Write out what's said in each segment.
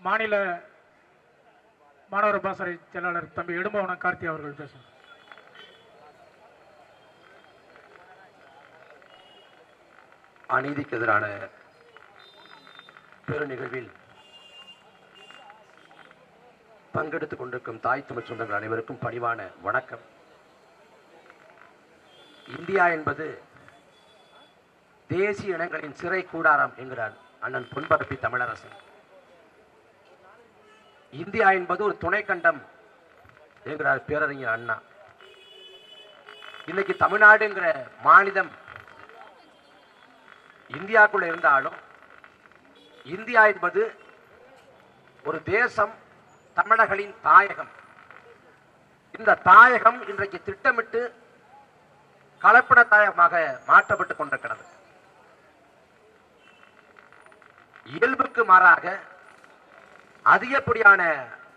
மாநில மாணவர் பாசறை செயலாளர் தம்பி எடும்பவன கார்த்தி அவர்கள் பேசுவார். அநீதிக்கு எதிரான பெரு நிகழ்வில் பங்கெடுத்துக் கொண்டிருக்கும் தாய் தமிழ் சொந்தங்கள் அனைவருக்கும் பணிவான வணக்கம். இந்தியா என்பது தேசிய இனங்களின் சிறை கூடாரம் என்கிறார் அண்ணன் பொன்பரப்பி தமிழரசன். இந்தியா என்பது ஒரு துணை கண்டம் என்கிறார் பேரறிஞர் அண்ணா. இன்னைக்கு தமிழ்நாடுங்கிற மாநிலம் இந்தியாவுக்குள்ள இருந்தாலும் இந்தியா என்பது ஒரு தேசம், தமிழர்களின் தாயகம். இந்த தாயகம் இன்றைக்கு திட்டமிட்டு கலப்பட தாயகமாக மாற்றப்பட்டுக் கொண்டிருக்கிறது. இயல்புக்கு மாறாக அதிகப்படியான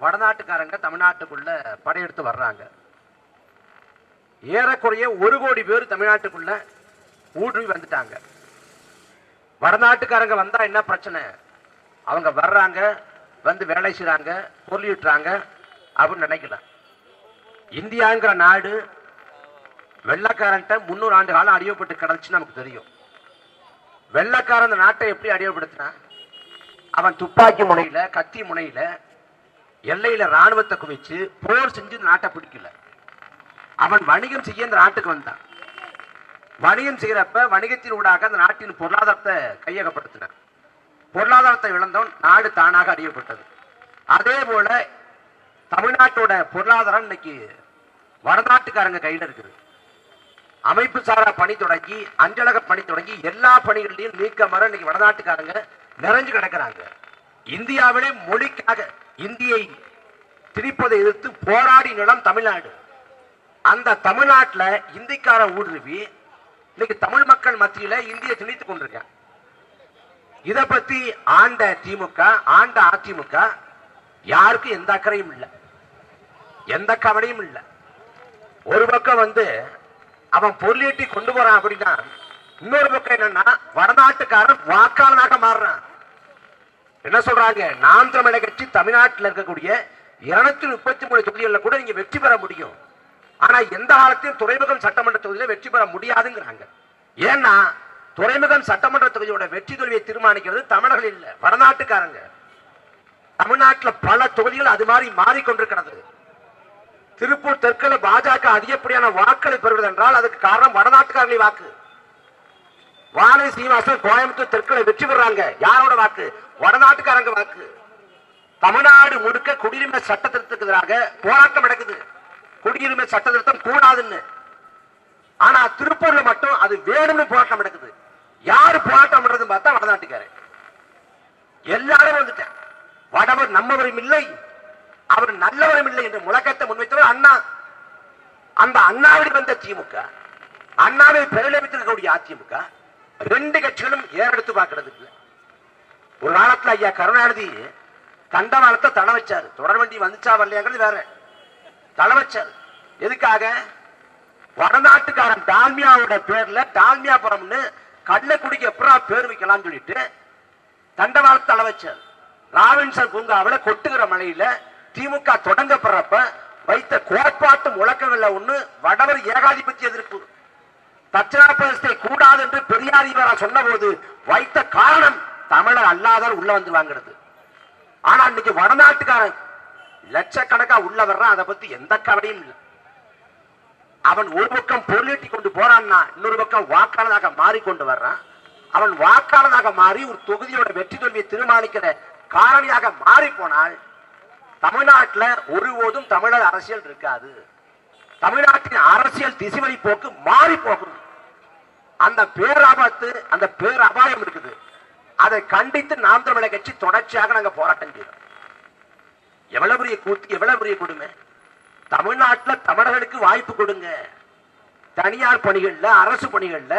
வடநாட்டுக்காரங்க தமிழ்நாட்டுக்குள்ள படையெடுத்து வர்றாங்க. ஏறக்குறைய 1 கோடி பேர் தமிழ்நாட்டுக்குள்ள ஊடுருவி வந்துட்டாங்க. வடநாட்டுக்காரங்க வந்தா என்ன பிரச்சனை? அவங்க வர்றாங்க, வந்து வேலை செய்யறாங்க, பொருளிட்டுறாங்க அப்படின்னு நினைக்கலாம். இந்தியாங்கிற நாடு வெள்ளக்காரன்ட்ட 300 ஆண்டு காலம் அடிமைப்பட்டு கிடந்துச்சு நமக்கு தெரியும். வெள்ளக்காரன் அந்த நாட்டை எப்படி அடிமைப்படுத்தினா? அவன் துப்பாக்கி முனையில, கத்தி முனையில, எல்லையில ராணுவத்தை குவிச்சு போர் செஞ்சு நாட்டை பிடிக்கல. அவன் வணிகம் செய்ய இந்த நாட்டுக்கு வந்தான். வணிகம் செய்யறப்ப வணிகத்தின் ஊடாக அந்த நாட்டின் பொருளாதாரத்தை கையகப்படுத்தினார். பொருளாதாரத்தை இழந்தவன் நாடு தானாக அடிமைப்பட்டது. அதே போல தமிழ்நாட்டோட பொருளாதாரம் இன்னைக்கு வடநாட்டுக்காரங்க கையில் இருக்குது. அமைப்பு சாரா பணி தொடங்கி, அஞ்சலக பணி தொடங்கி எல்லா பணிகளிலையும் நீக்க மர இன்னைக்கு வடநாட்டுக்காரங்க நிறைஞ்சு கிடக்கிறாங்க. இந்தியாவிலே மொழிக்காக இந்தியை திணிப்பதை எதிர்த்து போராடி நிலம் தமிழ்நாடு. அந்த தமிழ்நாட்டில் இந்திக்கார ஊடுருவி இன்னைக்கு தமிழ் மக்கள் மத்தியில இந்தியை திணித்துக் கொண்டிருக்காங்க. இதை பத்தி ஆண்ட திமுக, ஆண்ட அதிமுக யாருக்கும் எந்த அக்கறையும் இல்லை, எந்த கவலையும் இல்லை. ஒரு பக்கம் வந்து அவன் பொருளீட்டி கொண்டு போறான் அப்படின்னா, இன்னொரு பக்கம் என்னன்னா வடநாட்டுக்காரன் வாக்காளனாக மாறுறான். என்ன சொல்றாங்க? நாம் தமிழர் கட்சி தமிழ்நாட்டில் இருக்கக்கூடிய 233 தொகுதிகளில் கூட நீங்க வெற்றி பெற முடியும், ஆனா எந்த காலத்தையும் துறைமுகம் சட்டமன்ற தொகுதியில வெற்றி பெற முடியாதுங்கிறாங்க. ஏன்னா துறைமுகம் சட்டமன்ற தொகுதியோட வெற்றி தோல்வியை தீர்மானிக்கிறது தமிழர்கள் இல்ல, வடநாட்டுக்காரங்க. தமிழ்நாட்டில் பல தொகுதிகள் அது மாதிரி மாறிக்கொண்டிருக்கிறது. திருப்பூர் தெற்குல பாஜக அதிகப்படியான வாக்களை பெறுவது என்றால் அதுக்கு காரணம் வடநாட்டுக்காரர்களின் வாக்கு. வானதி சீனிவாசன் கோயம்புத்தூர் தெற்குல வெற்றி பெறாங்க. யாரோட வாக்கு? வடநாட்டுக்காரங்க வாக்கு. தமிழ்நாடு முழுக்க குடியுரிமை சட்ட திருத்தத்துக்கு எதிராக போராட்டம் நடக்குது. குடியுரிமை சட்ட திருத்தம் கூடாதுன்னு. ஆனா திருப்பூர்ல மட்டும் அது வேணும்னு போராட்டம் நடக்குது. யாரு போராட்டம் பண்றது பார்த்தா வடநாட்டுக்காரன். எல்லாரும் வந்துட்டேன். வடவர் நம்மவரும் இல்லை, அவர் நல்லவரும் இல்லை என்று முழக்கத்தை முன்வைத்தவர் அண்ணா. அந்த அண்ணாவில் வந்த திமுக, அண்ணாவை பெருளவித்திருக்கக்கூடிய அதிமுக, 2 கட்சிகளும் ஏறெடுத்து பார்க்கிறது. ஒரு காலத்துல ஐயா கருணாநிதி தண்டவாளத்தை தட வச்சாரு. தொடர் வண்டி வந்துச்சா வரலையாங்கிறது வேற. தட வச்சாரு. எதுக்காக? வடநாட்டுக்காரன் டால்மியாவோட பேர்ல டால்மியாபுரம்னு கள்ளக்குடிக்கு எப்பறம் பேர் வைக்கலாம் சொல்லிட்டு தண்டவாளத்தை தட வச்சாரு. ராவின்சன் பூங்காவில் கொட்டுகிற மழையில திமுக தொடங்கப்படுறப்ப வைத்த கோட்பாட்டு முழக்கங்கள்ல ஒண்ணு வடவர் ஏகாதிபத்திய எதிர்ப்பு. தட்சிணாபிரதேசத்தை கூடாது என்று பெரியார் இவரா சொன்ன போது வைத்த காரணம் தமிழர் அல்லாதவர் உள்ள வந்து வாங்கிறது. ஆனா இன்னைக்கு வடநாட்டுக்காரன் லட்சக்கணக்கா உள்ள வர்றான். அதை பத்தி எந்த கவலையும் இல்லை. அவன் ஒரு பக்கம் பொருளீட்டி கொண்டு போறான்னா, இன்னொரு பக்கம் வாக்காளராக மாறிக்கொண்டு வர்றான். அவன் வாக்காளராக மாறி ஒரு தொகுதியோட வெற்றி தோல்வியை தீர்மானிக்கிற காரணியாக மாறி போனால் தமிழ்நாட்டில் ஒருபோதும் தமிழர் அரசியல் இருக்காது. தமிழ்நாட்டின் அரசியல் திசைவழி போக்கு மாறி போகும். அந்த பேராபத்து, அந்த பேரபாயம் இருக்குது. அதை கண்டித்து நாம் தமிழர் கட்சி தொடர்ச்சியாக நாங்க போராட்டம் செய்யறோம். எவ்வளவு பெரிய கூத்து, எவ்வளவு பெரிய கொடுமை! தமிழ்நாட்டில் தமிழர்களுக்கு வாய்ப்பு கொடுங்க. தனியார் பணிகள்ல, அரசு பணிகள்ல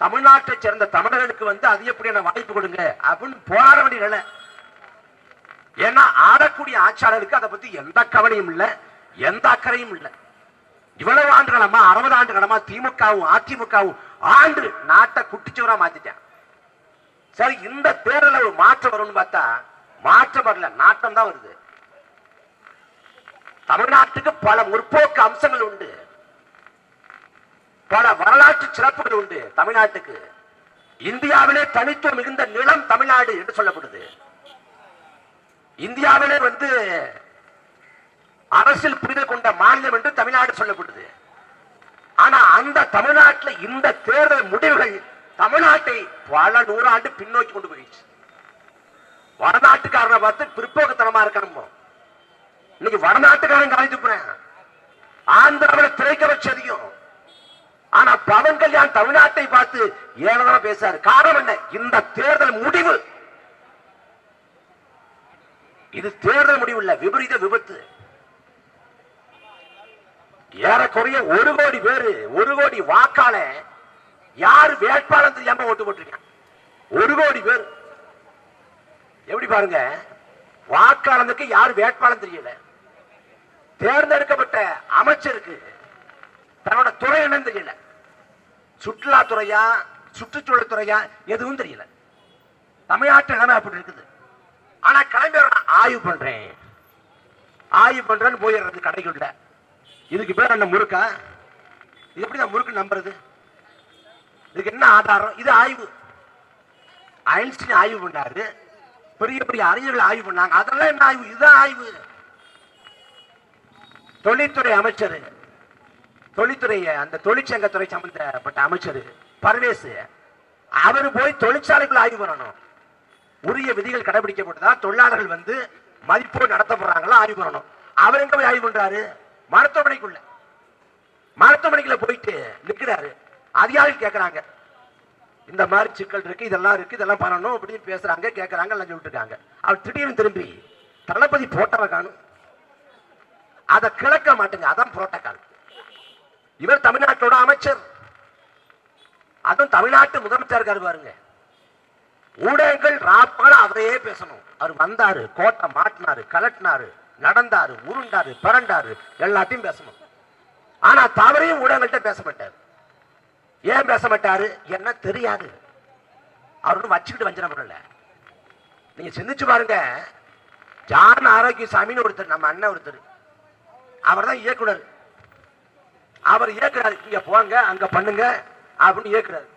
தமிழ்நாட்டை சேர்ந்த தமிழர்களுக்கு வந்து அதிகப்படியான வாய்ப்பு கொடுங்க அப்படின்னு போராட வேண்டிய நிலை. ஏன்னா ஆடக்கூடிய ஆட்சியாளருக்கு அதை பத்தி எந்த கவலையும் இல்லை, எந்த அக்கறையும் இல்லை. இவ்வளவு ஆண்டு காலமா, 60 ஆண்டு காலமா திமுகவும் அதிமுகவும் ஆண்டு நாட்டை குட்டிச்சுவரா மாத்திட்டான். சரி, இந்த தேர்தல ஒரு மாற்றம் வரும்னு பார்த்தா மாற்றம் வரல, நாட்டம் தான் வருது. தமிழ்நாட்டுக்கு பல முற்போக்கு அம்சங்கள் உண்டு, பல வரலாற்று சிறப்புகள் உண்டு. தமிழ்நாட்டுக்கு இந்தியாவிலே தனித்துவம் மிகுந்த நிலம் தமிழ்நாடு என்று சொல்லப்படுது. இந்தியாவிலே அரசியல் புரிதல் கொண்ட மாநிலம் என்று தமிழ்நாடு சொல்லப்படுது. ஆனா அந்த தமிழ்நாட்டில் இந்த தேர்தல் முடிவுகள் தமிழ்நாட்டை பல நூறாண்டு பின்னோக்கி கொண்டு போயிடுச்சு. வடநாட்டுக்காரனை பார்த்து பிற்போக்குத்தனமா இருக்கணும். இன்னைக்கு வடநாட்டுக்காரன் காலேஜ் போறேன், ஆந்திராவில் திரைக்க வச்சு அதிகம். ஆனா பவன் கல்யாண் தமிழ்நாட்டை பார்த்து ஏனதான் பேசாரு. காரணம் என்ன? இந்த தேர்தல் முடிவு. இது தேர்தல் முடிவு இல்ல, விபரீத விபத்து. ஏறக்குறைய 1 கோடி பேரு, 1 கோடி வாக்காள யாரு வேட்பாளர் தெரியாம ஓட்டு போட்டிருக்காங்க. 1 கோடி பேர். எப்படி பாருங்க, வாக்காளருக்கு யாரு வேட்பாளர் தெரியல. தேர்ந்தெடுக்கப்பட்ட அமைச்சருக்கு தன்னோட துறை என்னன்னு தெரியல. சுற்றுலாத்துறையா, சுற்றுச்சூழல் துறையா, எதுவும் தெரியல. தமிழ்நாட்டு நிலைமை அப்படி இருக்குது. ஆனா கிளம்பி ஆய்வு பண்றேன், ஆய்வு பண்றேன்னு போயிடுறது கடைக்குள்ள. இதுக்கு பேர் என்ன முறுக்கா? இது எப்படி முறுக்கு நம்புறது? இதுக்கு என்ன ஆதாரம்? இது ஆய்வு. ஐன்ஸ்டீன் ஆய்வு பண்ணாரு, பெரிய பெரிய அறிஞர்கள் ஆய்வு பண்ணாங்க. அதெல்லாம் என்ன ஆய்வு? இதுதான் ஆய்வு. தொழில்துறை அமைச்சர், தொழில்துறை அந்த தொழிற்சங்கத்துறை சம்பந்தப்பட்ட அமைச்சர் பர்வேஸ், அவர் போய் தொழிற்சாலைக்குள்ள ஆய்வு பண்ணணும். உரிய விதிகள் கடைபிடிக்கப்பட்டதா, தொழிலாளர்கள் மதிப்போடு நடத்தப்படுறாங்களா ஆய்வு பண்ணணும். அவர் எங்க போய் ஆய்வு பண்றாரு? மருத்துவமனைக்குள்ள. மருத்துவமனைக்குள்ள போயிட்டு நிக்கிறாரு. அதிகாரிகள் கேட்கறாங்க, இந்த மாதிரி சிக்கல் இருக்கு, இதெல்லாம் இருக்கு, இதெல்லாம் பண்ணணும் அப்படின்னு பேசுறாங்க, கேட்கறாங்க, லஞ்சம் விட்டுருக்காங்க. அவர் திடீர்னு திரும்பி தளபதி போட்டவ காணும், அதை கிளக்க மாட்டேங்க, அதான் புரோட்டோகால். இவர் தமிழ்நாட்டோட அமைச்சர், அதுவும் தமிழ்நாட்டு முதலமைச்சர் பாருங்க. ஊடகங்கள் ராப்பால அவரையே பேசணும். அவர் வந்தாரு, கோட்டை மாட்டினாரு, கலட்டினாரு, நடந்தாரு, உருண்டாரு, பிறண்டாரு, எல்லாத்தையும் பேசணும். ஆனா தவறையும் ஊடகங்கள்ட்ட பேச மாட்டாரு. ஏன் பேச மாட்டாரு? என்ன தெரியாது. அவரு வச்சுக்கிட்டு வஞ்சன பண்ணல. நீங்க சிந்திச்சு பாருங்க. ஜான் ஆரோக்கியசாமின்னு ஒருத்தர், நம்ம அண்ணன் ஒருத்தர், அவர் தான் இயக்குனர். அவர் இயக்குறாரு, இங்க போங்க அங்க பண்ணுங்க அப்படின்னு இயக்குறாரு.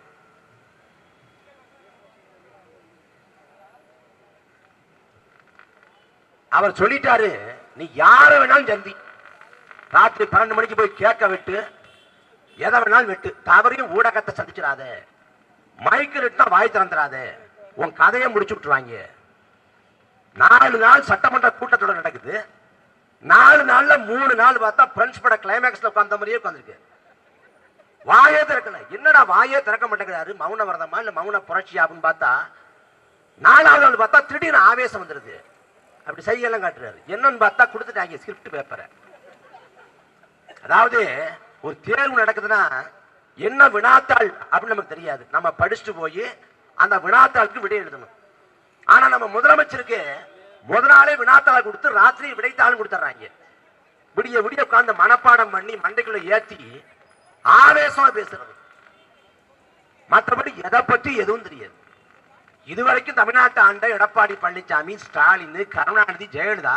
அவர் சொல்லிட்டாரு, நீ யார வேணாலும் சந்தி, ராத்திரி 12 மணிக்கு போய் கேட்க விட்டு, எதை வேணாலும் வெட்டு, தவறையும் ஊடகத்தை சந்திச்சிடாத, மைக்கு ரெட்டுனா வாய் திறந்துடாத, உன் கதையை முடிச்சு விட்டுருவாங்க. 4 நாள் சட்டமன்ற கூட்டத்தொடர் நடக்குது. 4 நாள்ல 3 நாள் பார்த்தா பிரெஞ்சு பட கிளைமேக்ஸ்ல உட்கார்ந்த மாதிரியே உட்காந்துருக்கு. வாயே திறக்கல. என்னடா வாயே திறக்க மாட்டேங்கிறாரு? மௌன வரதமா இல்ல மௌன புரட்சியா அப்படின்னு பார்த்தா 4வது நாள் பார்த்தா திடீர்னு ஆவேசம் வந்துருது. அப்படி செய்யலாம் காட்டுறாரு. என்னன்னு பார்த்தா கொடுத்துட்டாங்க ஸ்கிரிப்ட் பேப்பரை. அதாவது ஒரு தேர்வு நடக்குதுன்னா என்ன வினாத்தாள் அப்படின்னு நமக்கு தெரியாது. நம்ம படிச்சுட்டு போய் அந்த வினாத்தாளுக்கு விடை எழுதணும். ஆனா நம்ம முதலமைச்சருக்கு முதல் நாளே வினாத்தாள் கொடுத்து ராத்திரி விடைத்தாள் கொடுத்துறாங்க. விடிய விடிய உட்கார்ந்து மனப்பாடம் பண்ணி மண்டைக்குள்ள ஏத்தி ஆவேசமா பேசுறது. மற்றபடி எதை பற்றி எதுவும் தெரியாது. இதுவரைக்கும் தமிழ்நாட்டு ஆண்ட எடப்பாடி பழனிசாமி, ஸ்டாலின், கருணாநிதி, ஜெயலலிதா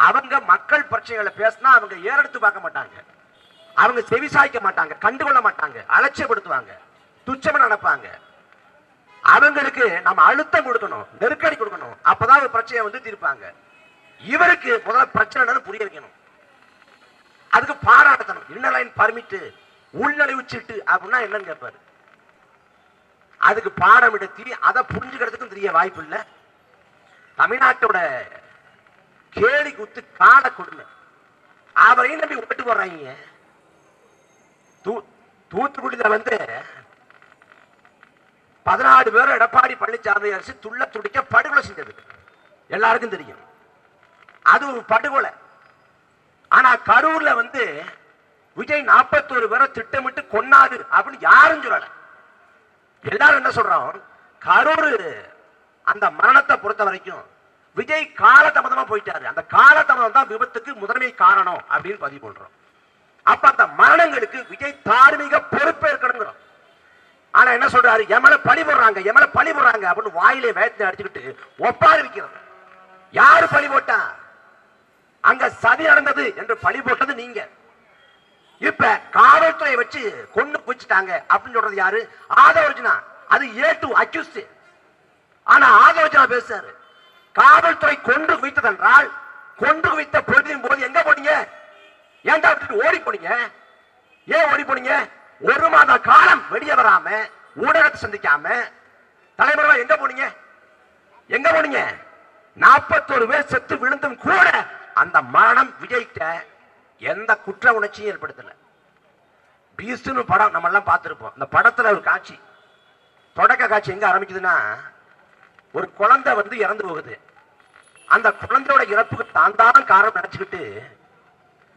அவங்க மக்கள் பிரச்சனைகளை பேசினா அவங்க ஏறெடுத்து பார்க்க மாட்டாங்க, அவங்க செவிசாய்க்க மாட்டாங்க, கண்டுகொள்ள மாட்டாங்க, அலட்சியப்படுத்துவாங்க, துச்சமா நினைப்பாங்க. அவங்களுக்கு நம்ம அழுத்தம் கொடுக்கணும், நெருக்கடி கொடுக்கணும், அப்பதான் பிரச்சனையை தீர்ப்பாங்க. இவருக்கு முதல்ல பிரச்சனை புரிய வைக்கணும், அதுக்கு பாராட்டணும். இன்னலைன் பர்மிட், உள்நுழைவு சீட்டு அப்படின்னா என்னன்னு கேட்பாரு. அதுக்கு பாடம் எடுத்து அதை புரிஞ்சுக்கிறதுக்கும் தெரிய வாய்ப்பு இல்லை. தமிழ்நாட்டோட கேலி குத்து கால கொடுமை. அவரையும் நம்பி விட்டு போடுறாங்க. தூத்துக்குடியில 14 பேர் எடப்பாடி பழனிசாமி அரசு துள்ள துடிக்க படுகொலை செஞ்சது எல்லாருக்கும் தெரியும். அது ஒரு படுகொலை. ஆனா கரூர்ல விஜய் 41 பேரை திட்டமிட்டு கொன்னாது அப்படின்னு யாரும் சொல்லல. எல்லாரும் என்ன சொல்றோம், கரூர் அந்த மரணத்தை பொறுத்த வரைக்கும் விஜய் காலதாமதமா போயிட்டாரு, அந்த காலதாமதம் தான் விபத்துக்கு முதன்மை காரணம் அப்படின்னு பதிவு பண்றோம். அப்ப அந்த மரணங்களுக்கு விஜய் தார்மீக பொறுப்பேற்கணும். ஆனா என்ன சொல்றாரு, எமல பழி போடுறாங்க, எமல பழி போடுறாங்க அப்படின்னு வாயிலே வேகத்தை அடிச்சுக்கிட்டு ஒப்பாரி வைக்கிறது. யாரு பழி போட்டா? அங்க சதி நடந்தது என்று பழி போட்டது நீங்க. இப்ப காவல்துறையை வச்சு கொண்டு குவிச்சுட்டாங்க அப்படின்னு சொல்றது யாரு? ஆதவர்ஜுனா. அது ஏ2 அக்யூஸ்ட். ஆனா ஆதவர்ஜுனா பேசுறாரு, காவல்துறை கொன்று குவித்தது என்றால் கொன்று குவித்த பொழுதின் போது எங்க போனீங்க? ஏன்டா விட்டுட்டு ஓடி போனீங்க? ஏன் ஓடி போனீங்க? ஒரு மாத காலம் வெளியே வராம ஊடகத்தை சந்திக்காம தலைவர்களா எங்க போனீங்க? எங்க போனீங்க? 41 பேர் செத்து விழுந்தும் கூட அந்த மரணம் விஜய்கிட்ட எந்த குற்ற உணர்ச்சியும் ஏற்படுத்தல. பீஸ்ட்னு படம் நம்ம எல்லாம் பார்த்திருப்போம். இந்த படத்துல ஒரு காட்சி, தொடக்க காட்சி எங்க ஆரம்பிக்குதுன்னா, ஒரு குழந்தை வந்து இறந்து போகுது. அந்த குழந்தையோட இறப்புக்கு தான் தான் காரணம் நினைச்சுக்கிட்டு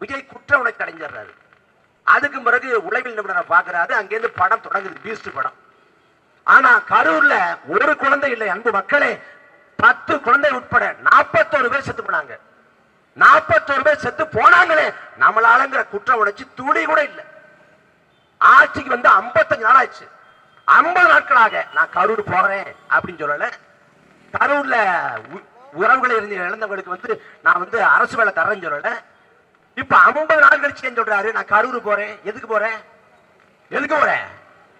விஜய் குற்ற உணர்ச்சி அடைஞ்சிடுறாரு. அதுக்கு பிறகு உளவில் நிபுணரை பார்க்கிறாரு. அங்கிருந்து படம் தொடங்குது, பீஸ்ட் படம். ஆனா கரூர்ல ஒரு குழந்தை இல்லை அன்பு மக்களே, 10 குழந்தை உட்பட 41 பேர் செத்து போனாங்க. 41 பேர் செத்து போனாங்களே, நம்மளாலங்கிற குற்ற உணர்ச்சி துளி கூட இல்லை. ஆட்சிக்கு வந்து 55 நாள் ஆச்சு. 50 நாட்களாக நான் கரூர் போறேன் அப்படின்னு சொல்லல. கரூர்ல உறவுகளை இழந்தவங்களுக்கு வந்து நான் வந்து அரசு வேலை தரேன்னு சொல்லல. இப்ப 50 நாள் கழிச்சு சொல்றாரு நான் கரூர் போறேன். எதுக்கு போறேன்? எதுக்கு போறேன்?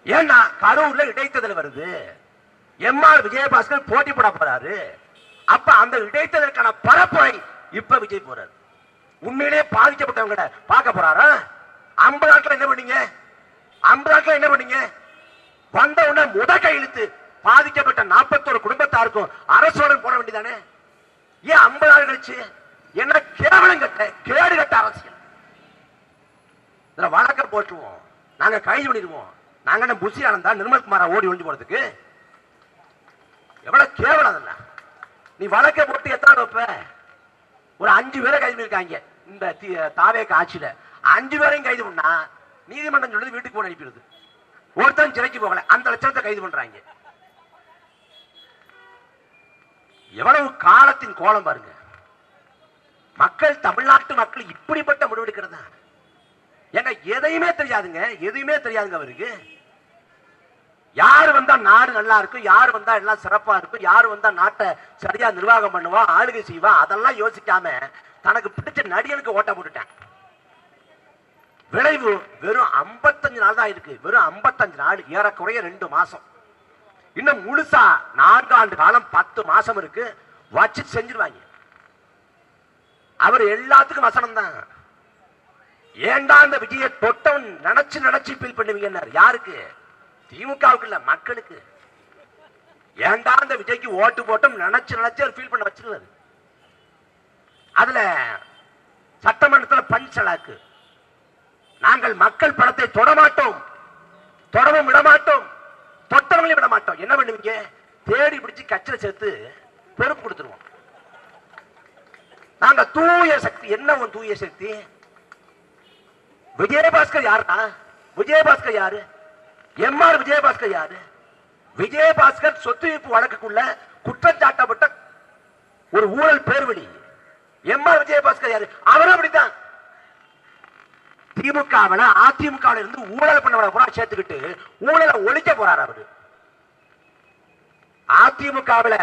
ஏன்னா கரூர்ல இடைத்தேர்தல் வருது. எம்ஆர் விஜயபாஸ்கர் போட்டி போட போறாரு. அப்ப அந்த இடைத்தேர்தலுக்கான பரப்புரை இப்ப விஜய் போறாரு. உண்மையிலேயே பாதிக்கப்பட்டவங்க பார்க்க போறாரா? 50 நாட்கள் என்ன பண்ணீங்க? 50 நாட்கள் என்ன பண்ணீங்க? வந்த உடனே முத கையெழுத்து பாதிக்கப்பட்ட 41 குடும்பத்தாருக்கும் அரசுடன் போட வேண்டியதானே? ஏன் 50 நாள் கழிச்சு? என்ன கேவலம் கட்ட கேடு கட்ட அரசியல். இதுல வழக்க போட்டுருவோம், நாங்க கைது பண்ணிடுவோம். நாங்க என்ன புஷி ஆனந்தா நிர்மல்குமாரா ஓடி ஒழிஞ்சு போறதுக்கு? எவ்வளவு கேவலம் அதெல்லாம். நீ வழக்க போட்டு எத்தனை வைப்ப? ஒரு 5 பேரை கைது பண்ணிருக்காங்க இந்த தாவேக ஆட்சியில. 5 பேரையும் கைது பண்ணா நீதிமன்றம் சொல்றது வீட்டுக்கு போன அனுப்பிடுது. ஒருத்தன் சிறைக்கு போகல, அந்த லட்சத்தை கைது பண்றாங்க. எவ்வளவு காலத்தின் கோலம் பாருங்க. மக்கள், தமிழ்நாட்டு மக்கள் இப்படிப்பட்ட முடிவெடுக்கிறதா? ஏங்க எதையுமே தெரியாதுங்க, எதுவுமே தெரியாதுங்க அவருக்கு. யாரு வந்தா நாடு நல்லா இருக்கும், யாரு வந்தா எல்லாம் சிறப்பா இருக்கும், யாரு வந்தா நாட்டை சரியா நிர்வாகம் பண்ணுவா, ஆளுகை செய்வா, அதெல்லாம் யோசிக்காம தனக்கு பிடிச்ச நடிகனுக்கு ஓட்ட போட்டுட்டேன். விளைவு வெறும் 55 நாள் தான் இருக்கு. வெறும் 55 நாள், ஏறக்குறைய 2 மாசம். இன்னும் முழுசா 4 ஆண்டு காலம் 10 மாசம் இருக்கு. வச்சு செஞ்சிருவாங்க. அவர் எல்லாத்துக்கும் வசனம் தான். ஏண்டா இந்த விஜய தொட்டவன் நினைச்சு நினைச்சு ஃபீல் பண்ணுவீங்க. யாருக்கு? திமுகவுக்கு இல்ல, மக்களுக்கு. ஏண்டா இந்த விஜய்க்கு ஓட்டு போட்டும் நினைச்சு நினைச்சு ஃபீல் பண்ண வச்சிருவாரு. அதுல சட்டமன்றத்தில் பஞ்சலாக்கு. நாங்கள் மக்கள் பணத்தை தொடமாட்டோம், தொடவும் விடமாட்டோம், தொட்டவங்களையும் விட மாட்டோம். என்ன பண்ணுவீங்க? தேடி பிடிச்சு கட்சியில சேர்த்து பொறுப்பு கொடுத்துருவோம். நாங்க தூய சக்தி. என்ன உன் தூய சக்தி? விஜயபாஸ்கர் யாருன்னா? விஜயபாஸ்கர் யாரு? எம்ஆர் விஜயபாஸ்கர் யாரு? விஜயபாஸ்கர் சொத்து வைப்பு வழக்குக்குள்ள குற்றச்சாட்டப்பட்ட ஒரு ஊழல் பேர்வழி. எம்ஆர் விஜயபாஸ்கர் யாரு? அவரும் அப்படித்தான். திமுகவில அதிமுகவில இருந்து ஊழல் பண்ணவன பூரா சேர்த்துக்கிட்டு ஊழலை ஒழிக்க போறாரு அவரு. அதிமுகவில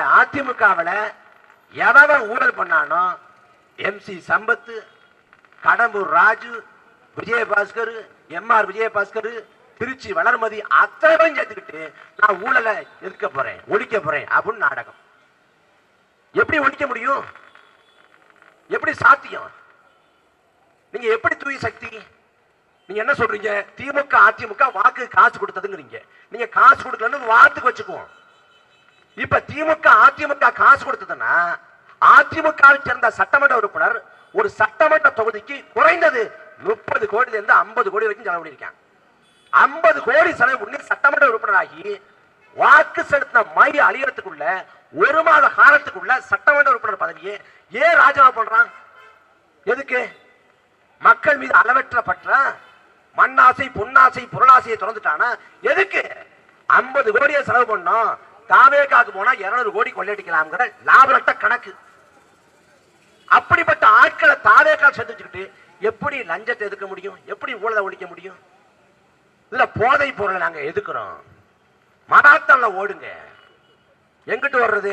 எவன் ஊழல் பண்ணானோ, எம்சி சம்பத், கடம்பூர் ராஜு, விஜயபாஸ்கர், எம்ஆர் விஜயபாஸ்கர், திருச்சி வளர்மதி, அத்தனை பேரும் சேர்த்துக்கிட்டு நான் ஊழலை எதிர்க்க போறேன், ஒழிக்க போறேன் அப்படின்னு நாடகம். எப்படி ஒழிக்க முடியும்? எப்படி சாத்தியம்? நீங்க எப்படி தூய சக்தி? நீங்க என்ன சொல்றீங்க? திமுக அதிமுக வாக்கு காசு கொடுத்ததுங்கிறீங்க. நீங்க காசு கொடுக்கலன்னு வார்த்தைக்கு வச்சுக்குவோம். இப்ப திமுக அதிமுக காசு கொடுத்ததுன்னா அதிமுகவை சேர்ந்த சட்டமன்ற உறுப்பினர் ஒரு சட்டமன்ற தொகுதிக்கு குறைந்தது 30 கோடியில இருந்து 50 கோடி வரைக்கும் செலவு பண்ணிருக்காங்க. 50 கோடி செலவு பண்ணி சட்டமன்ற உறுப்பினராகி வாக்கு செலுத்தின மை அழியறதுக்குள்ள 1 மாத காலத்துக்குள்ள சட்டமன்ற உறுப்பினர் பதவியை ஏன் ராஜினாமா பண்றான்? எதுக்கு? மக்கள் மீது அளவற்ற பற்ற, மண்ணாசை, பொன்னாசை, பொருளாசையை திறந்துட்டானா எதுக்கு? 50 கோடியை செலவு பண்ணோம், தாவேகாக்கு போனா 200 கோடி கொள்ளையடிக்கலாம்ங்கிற லாபரட்ட கணக்கு. அப்படிப்பட்ட ஆட்களை தாவேகா சேர்த்துக்கிட்டு எப்படி லஞ்சத்தை எதுக்க முடியும்? எப்படி ஊழலை ஒழிக்க முடியும்? இதுல போதை பொருளை நாங்க எதுக்குறோம். மராத்தான்ல ஓடுங்க. எங்கிட்டு வர்றது?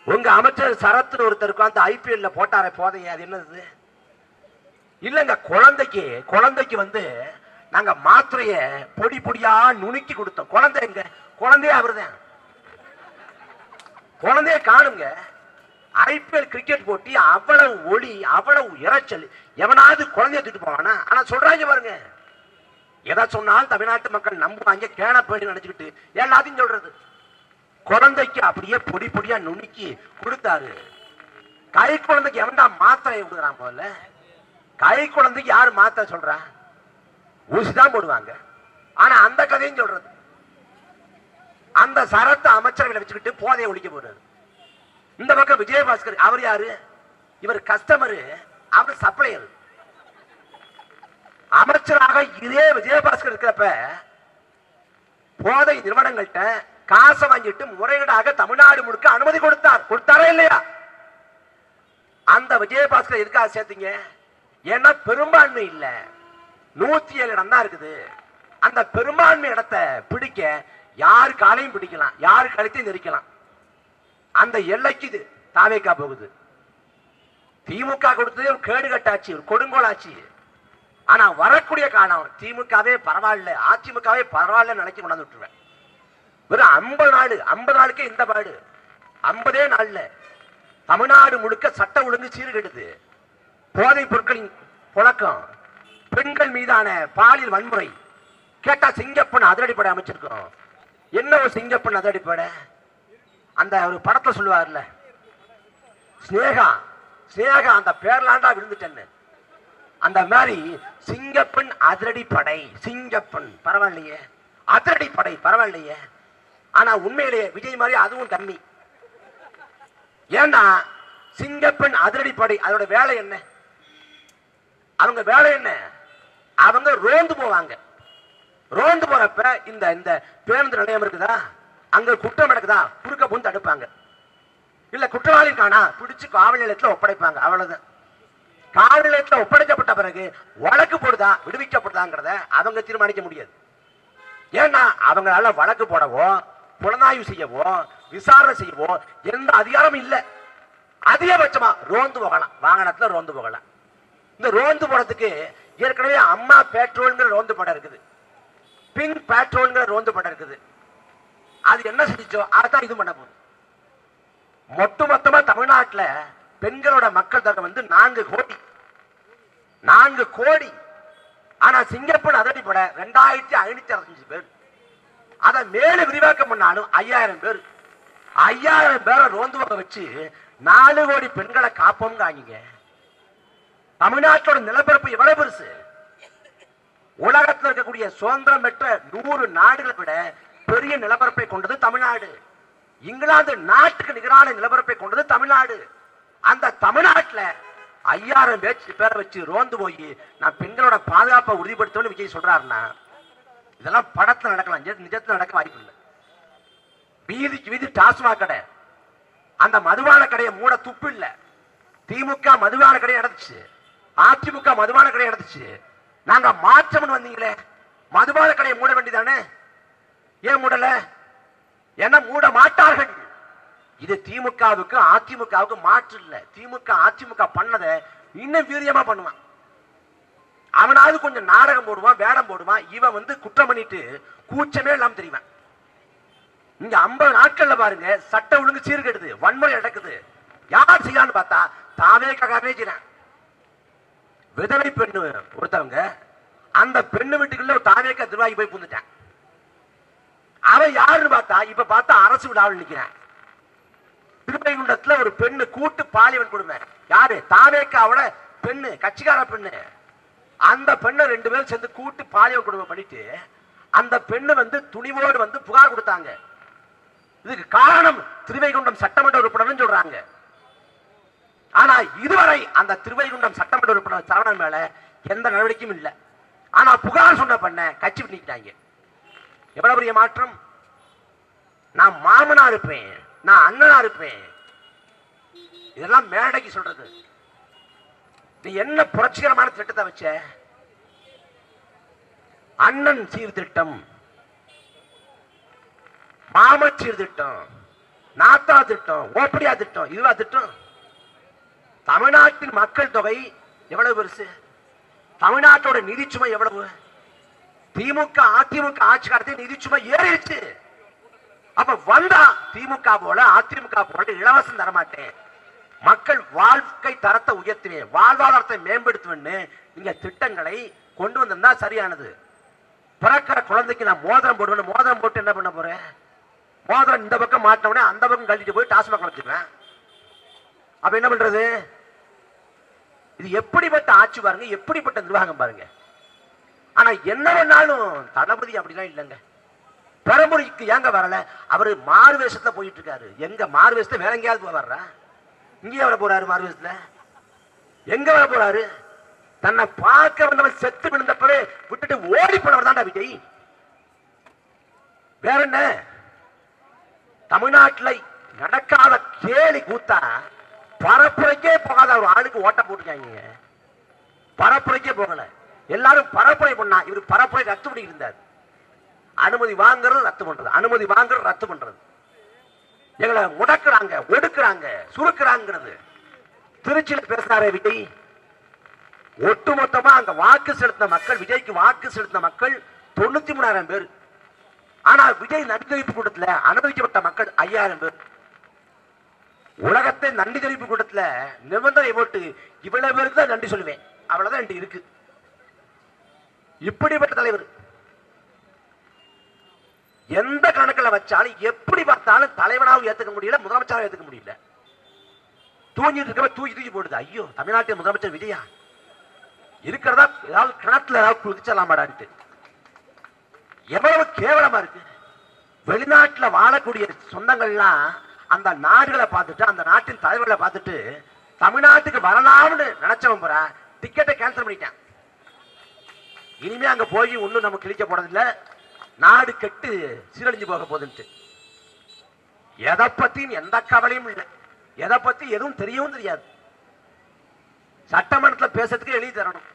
உங்க அமைச்சர் சரத்னு ஒருத்தருக்கு அந்த ஐபிஎல்ல போட்டாரே போதைய, அது என்னது? இல்லங்க, குழந்தைக்கு வந்து நாங்க மாத்திரைய பொடி பொடியா நுணுக்கி கொடுத்தோம். குழந்தை எங்க? குழந்தைய அவருதான். குழந்தைய காணுங்க. ஐபிஎல் கிரிக்கெட் போட்டி அவ்வளவு ஒளி, அவ்வளவு இறைச்சல், எவனாவது குழந்தைய தூக்கிட்டு போவானா? ஆனா சொல்றாங்க பாருங்க, எதை சொன்னாலும் தமிழ்நாட்டு மக்கள் நம்புவாங்க, கேன போய் நினைச்சுக்கிட்டு எல்லாத்தையும் சொல்றது. குழந்தைக்கு அப்படியே பொடி பொடியா நுணுக்கி கொடுத்தாரு. கை குழந்தைக்கு எவன்டா மாத்திரை கொடுக்குறான்? போல கை குழந்தைக்கு யாரு மாத்திரை சொல்றா? ஊசிதான் போடுவாங்க. ஆனா அந்த கதையும் சொல்றது. அந்த சரத்து அமைச்சர்களை வச்சுக்கிட்டு போதையை ஒழிக்க போறாரு. இந்த பக்கம் விஜயபாஸ்கர், அவர் யாரு? இவர் கஸ்டமரு, அவர் சப்ளையர். அமைச்சராக இதே விஜயபாஸ்கர் இருக்கிறப்ப போதை நிறுவனங்கள்ட்ட காசை வாங்கிட்டு முறையீடாக தமிழ்நாடு முழுக்க அனுமதி கொடுத்தாரா இல்லையா? அந்த விஜயபாஸ்கர் எதுக்காக சேர்த்தீங்க? ஏன்னா பெரும்பான்மை இல்ல, 107 இடம் தான் இருக்குது. அந்த பெரும்பான்மை இடத்தை பிடிக்க யாரு காலையும் பிடிக்கலாம், யாரு கழுத்தையும் நெரிக்கலாம். அந்த எல்லைக்கு இது தாவேக்கா போகுது. திமுக கொடுத்தது ஒரு கேடுகட்டாட்சி, ஒரு கொடுங்கோலாட்சி. ஆனா வரக்கூடிய காலம் திமுகவே பரவாயில்ல, அதிமுகவே பரவாயில்ல நினைச்சு கொண்டாந்து விட்டுருவேன். வெறும் 50 நாளுக்கே இந்த பாடு. 50 நாள்ல தமிழ்நாடு முழுக்க சட்ட ஒழுங்கு சீர்கெடுது. போதைப் பொருட்களின் புழக்கம், பெண்கள் மீதான பாலியல் வன்முறை. கேட்டா சிங்கப்பன் அதிரடிப்படை அமைச்சிருக்கோம். என்ன ஒரு சிங்கப்பன் அதிரடிப்படை? அந்த ஒரு படத்தை சொல்லுவார்ல, ஸ்னேகா அந்த பேர்லாண்டா விழுந்துட்டேன்னு. அந்த மாதிரி சிங்கப்பன் அதிரடிப்படை, சிங்கப்பன் பரவாயில்லையே, அதிரடிப்படை பரவாயில்லையே. ஆனா உண்மையிலேயே விஜய் மாதிரி அதுவும் கம்மி. ஏன்னா சிங்கப்பன் அதிரடிப்படை அதோட வேலை என்ன? அவங்க வேலை என்ன? அவங்க ரோந்து போவாங்க. ரோந்து போறப்ப இந்த பேருந்து நிலையம் இருக்குதா, அங்க குற்றம் நடக்குதா, குறுக்க புந்து தடுப்பாங்க. இல்ல குற்றவாளி காணா, பிடிச்சு காவல் நிலையத்தில் ஒப்படைப்பாங்க. அவ்வளவுதான். காவல் நிலையத்தில் ஒப்படைக்கப்பட்ட பிறகு வழக்கு போடுதா விடுவிக்கப்படுதாங்கிறத அவங்க தீர்மானிக்க முடியாது. ஏன்னா அவங்களால வழக்கு போடவோ, புலனாய்வு செய்யவோ, விசாரணை செய்யவோ எந்த அதிகாரமும் இல்லை. அதிகபட்சமா ரோந்து போகலாம், வாகனத்துல ரோந்து போகலாம். இந்த ரோந்து போறதுக்கு ஏற்கனவே அம்மா பெட்ரோல்ங்கிற ரோந்து படம் இருக்குது, பிங்க் பெட்ரோல்ங்கிற ரோந்து படம் இருக்குது. அது என்ன செஞ்சோ அதான் இது பண்ண போகுது. மொத்தமா தமிழ்நாட்டில் பெண்களோட மக்கள் தொகை வந்து 4 கோடி. ஆனா சிங்கப்பூர் அதிரடிப்பட 2565 பேர். அதை மேலும் விரிவாக்கம் பண்ணாலும் 5000 பேர். 5000 பேரை ரோந்து வச்சு 4 கோடி பெண்களை காப்போம். தமிழ்நாட்டோட நிலப்பரப்பு எவ்வளவு பெருசு? உலகத்தில் இருக்கக்கூடிய சுதந்திரம் பெற்ற 100 நாடுகளை விட பெரிய நிலப்பரப்பை கொண்டது தமிழ்நாடு. இங்கிலாந்து நாட்டுக்கு நிகரான நிலப்பரப்பை கொண்டது தமிழ்நாடு. அந்த தமிழ்நாட்டில் 5000 பேரை வச்சு ரோந்து போய் நான் பெண்களோட பாதுகாப்பை உறுதிப்படுத்தணும்னு விஜய் சொல்றாருன்னா, இதெல்லாம் படத்துல நடக்கலாம், நிஜத்துல நடக்க வாய்ப்பு இல்லை. வீதிக்கு வீதி டாஸ்மாக் கடை, அந்த மதுபான கடையை மூட துப்பு இல்ல. திமுக மதுபான கடையை நடந்துச்சு, அதிமுக மதுபான கடையை நடந்துச்சு. நாங்க மாற்றம்னு வந்தீங்களே, மதுபான கடையை மூட வேண்டியதானே? ஏன் மூடல? என்ன மூட மாட்டார்கள். இது திமுகவுக்கு அதிமுகவுக்கு மாற்று இல்ல. திமுக அதிமுக பண்ணதை இன்னும் வீரியமா பண்ணுவான். அவனாவது கொஞ்சம் நாடகம் போடுவான், வேடம் போடுவான். இவன் வந்து குற்றம் பண்ணிட்டு கூச்சமே இல்லாம தெரியுவான். இங்க 50 நாட்கள்ல பாருங்க, சட்ட ஒழுங்கு சீர்கெடுது, வன்முறை நடக்குது. யார் செய்யலான்னு பார்த்தா தாவேக்காரனே செய்யறான். விதவை பெண்ணு ஒருத்தவங்க, அந்த பெண்ணு வீட்டுக்குள்ள ஒரு தாவேக்கா நிர்வாகி போய் புந்துட்டான். அவன் யாருன்னு பார்த்தா இப்ப பார்த்தா அரசு விழாவில் நிக்கிறான். திருப்பைகுண்டத்துல ஒரு பெண்ணு கூட்டு பாலியல் கொடுமை. யாரு? தாவேக்காவோட பெண்ணு, கட்சிக்கார பெண்ணு. அந்த பெண்ணை 2 பேரும் சேர்ந்து கூட்டு பாலியல் கொடுமை பண்ணிட்டு அந்த பெண்ணு வந்து துணிவோடு வந்து புகார் கொடுத்தாங்க. இதுக்கு காரணம் திருவைகுண்டம் சட்டமன்ற உறுப்பினர் சொல்றாங்க. ஆனா இதுவரை அந்த திருவைகுண்டம் சட்டமன்ற உறுப்பினர் சரவணன் மேல எந்த நடவடிக்கையும் இல்லை. ஆனா புகார் சொன்ன பண்ண கட்சி பண்ணிட்டாங்க. எவ்வளவு பெரிய மாற்றம்! நான் மாமனா இருப்பேன், நான் அண்ணனா இருப்பேன், இதெல்லாம் மேடைக்கு சொல்றது. நீ என்ன புரட்சிகரமான திட்டத்தை வச்ச? அண்ணன் சீர்திட்டம், மாம சீர்திட்டம், நாத்தா திட்டம், ஓப்படியா திட்டம், இதுவா திட்டம்? தமிழ்நாட்டின் மக்கள் தொகை எவ்வளவு பெருசு? தமிழ்நாட்டோட நிதிச்சுமை எவ்வளவு? திமுக அதிமுக ஆட்சி காலத்தில் நிதிச்சுமை ஏறிடுச்சு. அப்ப வந்தா திமுக போல அதிமுக போல இலவசம் தரமாட்டேன், மக்கள் வாழ்க்கை தரத்தை உயர்த்துவேன், வாழ்வாதாரத்தை மேம்படுத்துவேன்னு நீங்க திட்டங்களை கொண்டு வந்திருந்தா சரியானது. பிறக்கிற குழந்தைக்கு நான் மோதிரம் போடுவேன், மோதிரம் போட்டு என்ன பண்ண போறேன்? மோதிரம் இந்த பக்கம் மாட்டினவுடனே அந்த பக்கம் கழிச்சு போய் டாஸ்மாக் வச்சுருவேன். அப்ப என்ன பண்றது? இது எப்படிப்பட்ட ஆட்சி பாருங்க, எப்படிப்பட்ட நிர்வாகம் பாருங்க. ஆனா என்ன பண்ணாலும் தளபதி அப்படிலாம் இல்லைங்க. பெரம்புரிக்கு ஏங்க வரல? அவரு மாறு வேஷத்துல போயிட்டு இருக்காரு. எங்க மாறு வேஷத்துல வேற எங்கேயாவது வர்றா? இங்கே வர போறாரு மாறு வேஷத்துல? எங்க வர போறாரு? தன்னை பார்க்க வந்தவன் செத்து விழுந்தப்பவே விட்டுட்டு ஓடி போனவர் தான்டா விஜய். வேற என்ன? தமிழ்நாட்டில் நடக்காத கேலி கூத்தா பரப்புரைக்கே போகாத ஒரு ஆளுக்கு ஓட்ட போட்டுக்காங்க. பரப்புரைக்கே போகல, எல்லாரும் பரப்புரை பண்ணா, இவர் பரப்புரை ரத்து பண்ணிட்டு இருந்தார். அனுமதி வாங்குறது ரத்து பண்றது, அனுமதி வாங்குறது ரத்து பண்றது, எங்களை முடக்குறாங்க, ஒடுக்குறாங்க, சுருக்குறாங்கிறது. திருச்சியில் பேசினாரே விஜய், ஒட்டுமொத்தமா அங்க வாக்கு செலுத்தின மக்கள், விஜய்க்கு வாக்கு செலுத்தின மக்கள் 93,000 பேர். ஆனா விஜய் நன்றி தெரிவிப்பு கூட்டத்தில் அனுமதிக்கப்பட்ட மக்கள் 5,000 பேர். உலகத்தை நன்றி தெரிவிப்பு கூட்டத்தில் நிபந்தனை போட்டு இவ்வளவு பேருக்கு தான் நன்றி சொல்லுவேன், அவ்வளவுதான் என்கிட்ட இருக்கு. இப்படிப்பட்ட தலைவர் எந்த கணக்கில் வச்சாலும் எப்படி பார்த்தாலும் தலைவனாவும் ஏத்துக்க முடியல, முதலமைச்சராக ஏத்துக்க முடியல. தூங்கிட்டு இருக்க தூக்கி தூக்கி போடுது. ஐயோ, தமிழ்நாட்டின் முதலமைச்சர் விஜயா இருக்கிறதா ஏதாவது கிணத்துல ஏதாவது குதிச்சலாமாடான்ட்டு எவ்வளவு கேவலமா இருக்கு. வெளிநாட்டில் வாழக்கூடிய சொந்தங்கள்லாம் அந்த நாடுகளை பார்த்துட்டு, அந்த நாட்டின் தலைவர்களை பார்த்துட்டு தமிழ்நாட்டுக்கு வரலாம்னு நினைச்சவன் போற டிக்கெட்டை கேன்சல் பண்ணிட்டான். இனிமே அங்க போய் ஒன்னும் நம்ம கிழிக்க போறதில்லை, நாடு கெட்டு சீரழிஞ்சு போக போகுதுன்ட்டு. எதை பத்தியும் எந்த கவலையும் இல்லை, எதை பத்தி எதுவும் தெரியவும் தெரியாது. சட்டமன்றத்தில் பேசுறதுக்கு எழுதி தரணும்.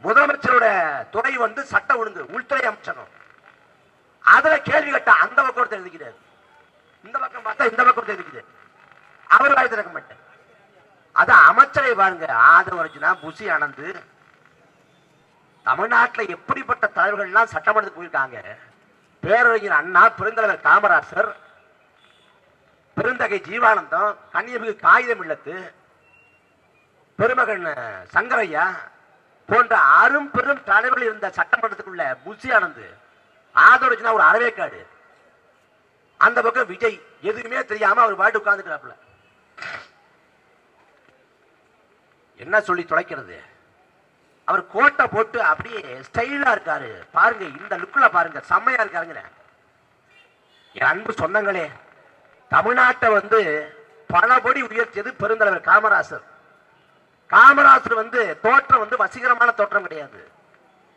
முதலமைச்சரோட துறை வந்து சட்ட ஒழுங்கு, உள்துறை அமைச்சகம். அதுல கேள்வி கேட்டா அந்த பக்கம் ஒருத்தர் எழுதிக்கிறார், இந்த பக்கம் பார்த்தா இந்த பக்கம் எழுதிக்கிறார். அவர் வாய் திறக்க மாட்டேன். அது அமைச்சரை பாருங்க, ஆதரவு அர்ஜுனா, புசி ஆனந்த். தமிழ்நாட்டில் எப்படிப்பட்ட தலைவர்கள்லாம் சட்டமன்றத்துக்கு போயிருக்காங்க. பேரறிஞர் அண்ணா, பெருந்தலைவர் காமராசர், பெருந்தகை ஜீவானந்தம், கன்னியமிகு காகிதம் இல்லத்து, பெருமகன் சங்கரையா போன்ற அரும் பெரும் தலைவர்கள் இருந்த சட்டமன்றத்துக்குள்ள புசி ஆனந்த், ஆதரவு ஒரு அறவேக்காடு. அந்த பக்கம் விஜய் எதுவுமே தெரியாம அவர் பாட்டு உட்கார்ந்துக்கிறாப்புல. என்ன சொல்லி தொலைக்கிறது? அவர் கோட்டை போட்டு அப்படியே ஸ்டைலா இருக்காரு பாருங்க, இந்த லுக்ல பாருங்க, செம்மையா இருக்காருங்க. என் அன்பு சொந்தங்களே, தமிழ்நாட்டை வந்து பலபடி உயர்த்தியது பெருந்தலைவர் காமராசர். காமராசர் வந்து தோற்றம் வந்து வசீகரமான தோற்றம் கிடையாது,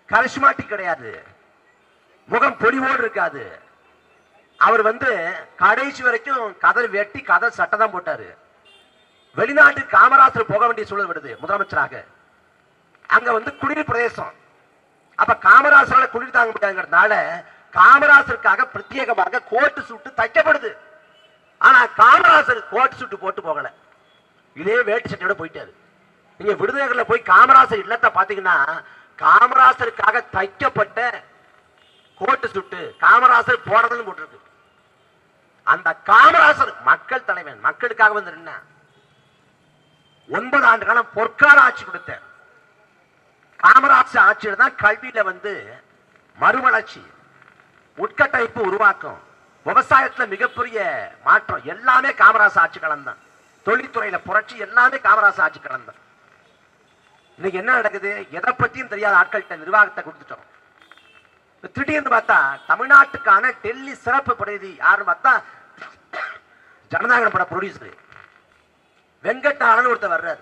கரிஸ்மாட்டிக் கிடையாது, முகம் பொலிவோடு இருக்காது. அவர் வந்து கடைசி வரைக்கும் கதர் வெட்டி கதர் சட்டை தான் போட்டாரு. வெளிநாட்டுக்கு காமராசர் போக வேண்டிய சூழல் விடுது முதலமைச்சராக. அங்க வந்து குளிர் பிரதேசம். அப்ப காமராசரால குளிர் தாங்க முடியாதுங்கிறதுனால காமராசருக்காக பிரத்யேகமாக கோட்டு சூட்டு தைக்கப்படுது. ஆனா காமராசர் கோட்டு சூட்டு போட்டு போகல, இதே வேட்டு சட்டையோட போயிட்டாரு. நீங்க விருதுநகர்ல போய் காமராசர் இல்லத்தை பாத்தீங்கன்னா காமராசருக்காக தைக்கப்பட்ட கோட்டு சுட்டு காமராசர் போடுறதுன்னு போட்டிருக்கு. அந்த காமராசர் மக்கள் தலைவன், மக்களுக்காக வந்து 9 ஆண்டு காலம் பொற்கால ஆட்சி கொடுத்த காமராஜர் ஆட்சியில தான் கல்வியில வந்து மறுமலர்ச்சி, உட்கட்டமைப்பு உருவாக்கம், விவசாயத்துல மிகப்பெரிய மாற்றம், எல்லாமே காமராஜர் ஆட்சி காலம் தான். தொழில்துறையில புரட்சி, எல்லாமே காமராஜர் ஆட்சி காலம் தான். இன்னைக்கு என்ன நடக்குது? எதை பத்தியும் தெரியாத ஆட்கள்கிட்ட நிர்வாகத்தை கொடுத்துட்டோம். திடீர்னு பார்த்தா தமிழ்நாட்டுக்கான டெல்லி சிறப்பு பிரதிநிதி யாருன்னு பார்த்தா ஜனநாயக பட ப்ரொடியூசர் வெங்கட்டாளன் ஒருத்தர் வர்றாரு.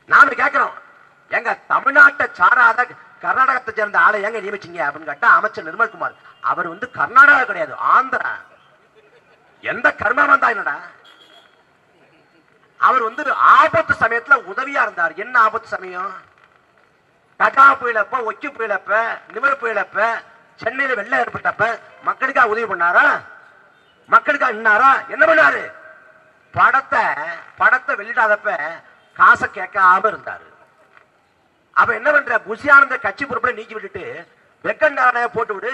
நாம கேட்கிறோம், எங்க தமிழ்நாட்டை சாராத கர்நாடகத்தை சேர்ந்த ஆளை எங்க நியமிச்சீங்க அப்படின்னு கேட்டா அமைச்சர் நிர்மல்குமார். அவர் வந்து கர்நாடகா கிடையாது, ஆந்திரா. எந்த கர்மா வந்தா என்னடா? அவர் வந்து ஆபத்து சமயத்துல உதவியா இருந்தார். என்ன ஆபத்து சமயம்? கஜா புயலப்ப, ஒக்கி புயலப்ப, நிவர் புயலப்ப, சென்னையில வெள்ளம் ஏற்பட்டப்ப மக்களுக்காக உதவி பண்ணாரா? மக்களுக்காக நின்னாரா? என்ன பண்ணாரு? படத்தை வெளியிடாதப்ப காசை கேட்காம இருந்தாரு. அப்ப என்ன பண்ற? புஷியானந்த கட்சி பொறுப்புல நீக்கி விட்டுட்டு வெங்கட்நாராயண போட்டு விடு,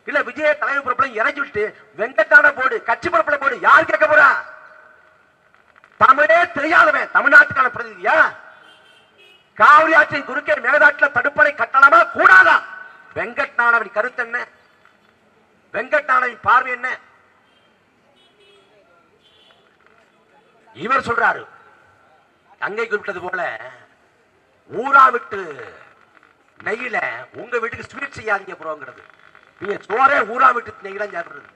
இல்ல விஜய தலைவர் பொறுப்புல இறக்கி விட்டு வெங்கட்நாராயண போடு, கட்சி பொறுப்புல போடு. யார் கேட்க போறா? தமிழே தெரியாதவன் தமிழ்நாட்டுக்கான பிரதிநிதியா? காவிரி ஆற்றின் குறுக்கே மேகதாட்டில் தடுப்பணை கட்டலாமா கூடாதா? வெங்கட்நாராயணன் கருத்து என்ன? வெங்கட்நாராயணன் பார்வை என்ன? இவர் சொல்றாரு, தங்கை குறிப்பிட்டது போல ஊரா விட்டு நெய்யில உங்க வீட்டுக்கு ஸ்வீட் செய்யாதீங்க ப்ரோங்கிறது. நீங்க சோறே ஊரா விட்டு நெய்யில சாப்பிடுறது.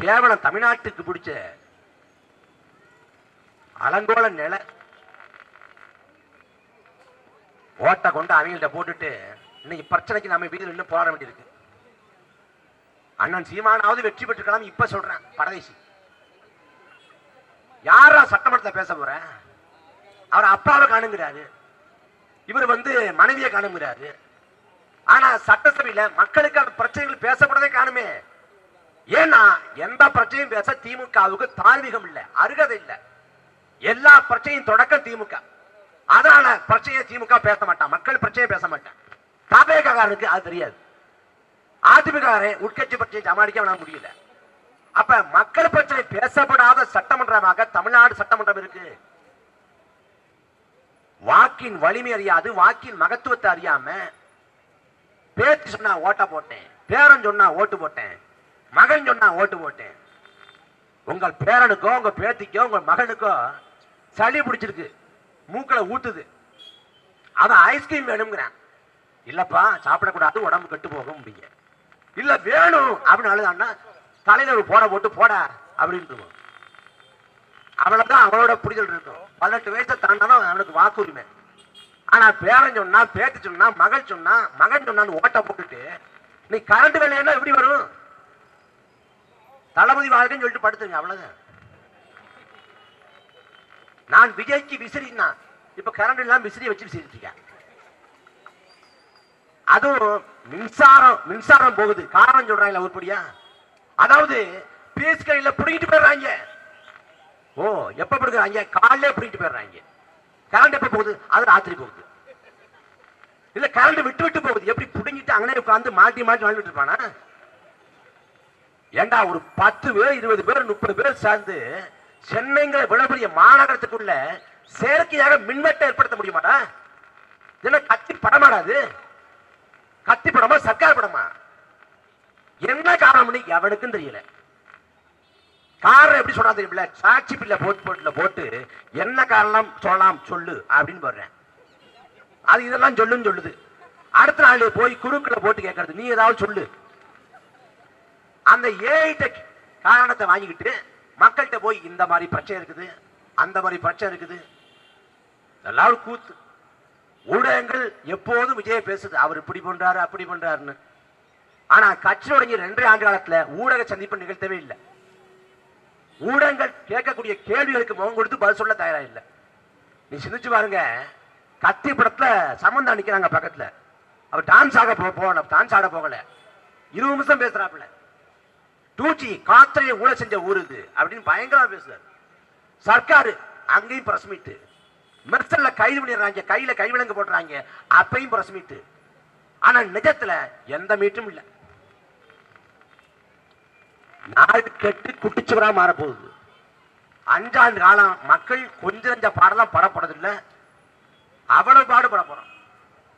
கேவலம் தமிழ்நாட்டுக்கு பிடிச்ச அலங்கோல நில ஓட்ட கொண்டு அவங்கள்ட்ட போட்டுட்டு இன்னைக்கு பிரச்சனைக்கு நம்ம வீட்டில் இன்னும் போராட வேண்டியிருக்கு. அண்ணன் சீமானாவது வெற்றி பெற்றுக்கலாம். இப்ப சொல்றேன், பரதேசி யாரா சட்டமன்றத்தில் பேச போற? அவர் அப்பாவை காணுங்கிறாரு, இவர் மனைவியை காணுங்கிறாரு. ஆனா சட்டசபையில மக்களுக்கான பிரச்சனைகள் பேசப்படவே காணுமே. ஏன்னா எந்த பிரச்சனையும் பேச திமுகவுக்கு தார்மீகம் இல்ல, அருகதை இல்ல. எல்லா பிரச்சனையும் தொடக்கம் திமுக. அதனால பிரச்சனையை திமுக பேச மாட்டான், மக்கள் பிரச்சனையை பேச மாட்டான். தபேகாரனுக்கு அது தெரியாது. அதிமுக உட்கட்சி பிரச்சனையை சமாளிக்க முடியல. அப்ப மக்கள் பிரச்சனை பேசப்படாத சட்டமன்றமாக தமிழ்நாடு சட்டமன்றம் இருக்கு. வாக்கின் வலிமை அறியாது, வாக்கின் மகத்துவத்தை அறியாம பேச்சு சொன்னா ஓட்ட போட்டேன், பேரன் சொன்னா ஓட்டு போட்டேன், மகன் சொன்னா ஓட்டு போட்டேன். உங்கள் பேரனுக்கோ உங்க பேத்திக்கோ உங்க மகனுக்கோ சளி பிடிச்சிருக்கு, மூக்களை ஊத்துது, அவன் ஐஸ்கிரீம் வேணுங்கிறான். இல்லப்பா சாப்பிடக்கூடாது, உடம்பு கெட்டு போக முடியும். இல்ல வேணும் அப்படின்னு அழுதான்னா தலையில ஒரு போட போட்டு போட அப்படின்னு அவ்வளவுதான் அவனோட புரிதல் இருக்கும். 18 வயசை தாண்டாதான் அவனுக்கு வாக்குரிமை. ஆனா பேரன் சொன்னா, பேத்தி சொன்னா, மகள் சொன்னா, மகன் சொன்னான்னு ஓட்ட போட்டுட்டு நீ கரண்ட் வேலையா எப்படி வரும்? தளபதி வாழ்க்கைன்னு சொல்லிட்டு படுத்துங்க, அவ்வளவுதான். நான் விஜய்க்கு விசிறினா இப்ப கரண்ட் எல்லாம் விசிறி வச்சு விசிறிட்டு இருக்கேன். அதுவும் மின்சாரம் போகுது. காரணம் சொல்றாங்களா உருப்படியா? அதாவது பீஸ் கையில பிடிக்கிட்டு போயிடுறாங்க. ஓ எப்ப பிடிக்கிறாங்க? காலையில பிடிக்கிட்டு போயிடுறாங்க. கரண்ட் எப்ப போகுது? அது ராத்திரி போகுது. இல்ல கரண்ட் விட்டு விட்டு போகுது. எப்படி பிடிங்கிட்டு அங்கே உட்காந்து மாட்டி வாழ்ந்துட்டு இருப்பானா? ஏண்டா ஒரு 10 பேர் 20 பேர் 30 பேர் சேர்ந்து சென்னைங்கிற விடப்பெரிய மாநகரத்துக்குள்ள செயற்கையாக மின்வெட்டை ஏற்படுத்த முடியுமாடா? என்ன கத்தி படமாடாது? கத்தி படமா சர்க்கார் படமா? என்ன காரணம் எவனுக்கும் தெரியல. காரணம் எப்படி சொல்றா தெரியல. சாட்சி பிள்ளை போட்டு என்ன காரணம் சொல்லலாம் சொல்லு அப்படின்னு போடுறேன். அது இதெல்லாம் சொல்லுன்னு சொல்லுது. அடுத்த நாள் போய் குறுக்களை போட்டு கேட்கறது, நீ ஏதாவது சொல்லு. அந்த ஏஐட்ட காரணத்தை வாங்கிக்கிட்டு மக்கள்கிட்ட போய் இந்த மாதிரி பிரச்சனை இருக்குது, அந்த மாதிரி பிரச்சனை இருக்குது. எல்லாரும் கூத்து. ஊடகங்கள் எப்போதும் விஜய பேசுது, அவர் இப்படி பண்றாரு அப்படி பண்றாருன்னு. ஆனா கட்சி தொடங்கி 2 ஆண்டு காலத்துல ஊடக சந்திப்பு நிகழ்த்தவே இல்லை. ஊடகங்கள் கேட்கக்கூடிய கேள்விகளுக்கு முகம் கொடுத்து பதில் சொல்ல தயாரா இல்லை. நீ சிந்திச்சு பாருங்க, கத்தி படத்துல சம்பந்தம் நிக்கிறாங்க பக்கத்துல. அவர் டான்ஸ் ஆட போகல, 20 நிமிஷம் பேசுறாப்புல. டூச்சி காத்திரையை ஊழல் செஞ்ச ஊர் இது அப்படின்னு பயங்கரமா பேசுறாரு. சர்க்காரு அங்கேயும் பிரஸ் மீட், மெர்சல்ல கைது பண்ணிடுறாங்க, கையில கைவிலங்கு போடுறாங்க, அப்பையும் பிரஸ் மீட். ஆனா நிஜத்துல எந்த மீட்டும் இல்லை. நாடு கெட்டு குட்டிச்சுவரா மாற போகுது. 5 ஆண்டு காலம் மக்கள் கொஞ்ச பாடலாம் படப்படுறது இல்லை, அவ்வளவு பாடுபட போறோம்.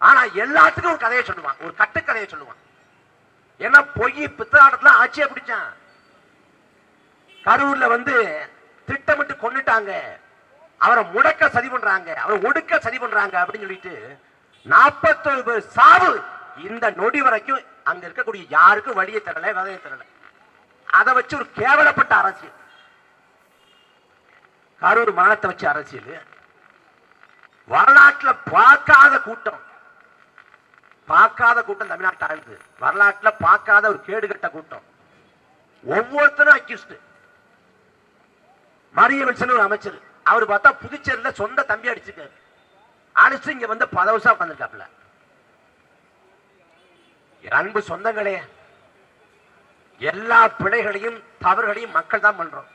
ஆனா எல்லாத்துக்கும் ஒரு கதையை சொல்லுவான், ஒரு கட்டுக்கதையை சொல்லுவான். ஏன்னா பொய் பித்தலாட்டத்துல ஆட்சியை பிடிச்சான். கரூர்ல திட்டமிட்டு கொண்டுட்டாங்க, அவரை முடக்க சதி பண்றாங்க, அவரை ஒடுக்க சதி பண்றாங்க அப்படின்னு சொல்லிட்டு 41 பேர் சாவு. இந்த நொடி வரைக்கும் அங்க இருக்கக்கூடிய யாருக்கும் வழியை தரல, விதையை தரல. அதை வச்சு ஒரு கேவலப்பட்ட அரசியல், கரூர் மானத்தை வச்சு அரசியல். வரலாற்றில் பார்க்காத கூட்டம் தமிழ்நாட்டு ஆளுது. வரலாற்றில் பார்க்காத ஒரு கேடுகட்ட கூட்டம். ஒவ்வொருத்தரும் அக்யூஸ்ட். மரியவன்சன் ஒரு அமைச்சர், அவர் பார்த்தா புதுச்சேரியில சொந்த தம்பி அடிச்சுக்காரு, அடிச்சு இங்க பதவிசா உட்கார்ந்துருக்காப்ல. அன்பு சொந்தங்களே, எல்லா பிழைகளையும் தவறுகளையும் மக்கள் தான் பண்றோம்.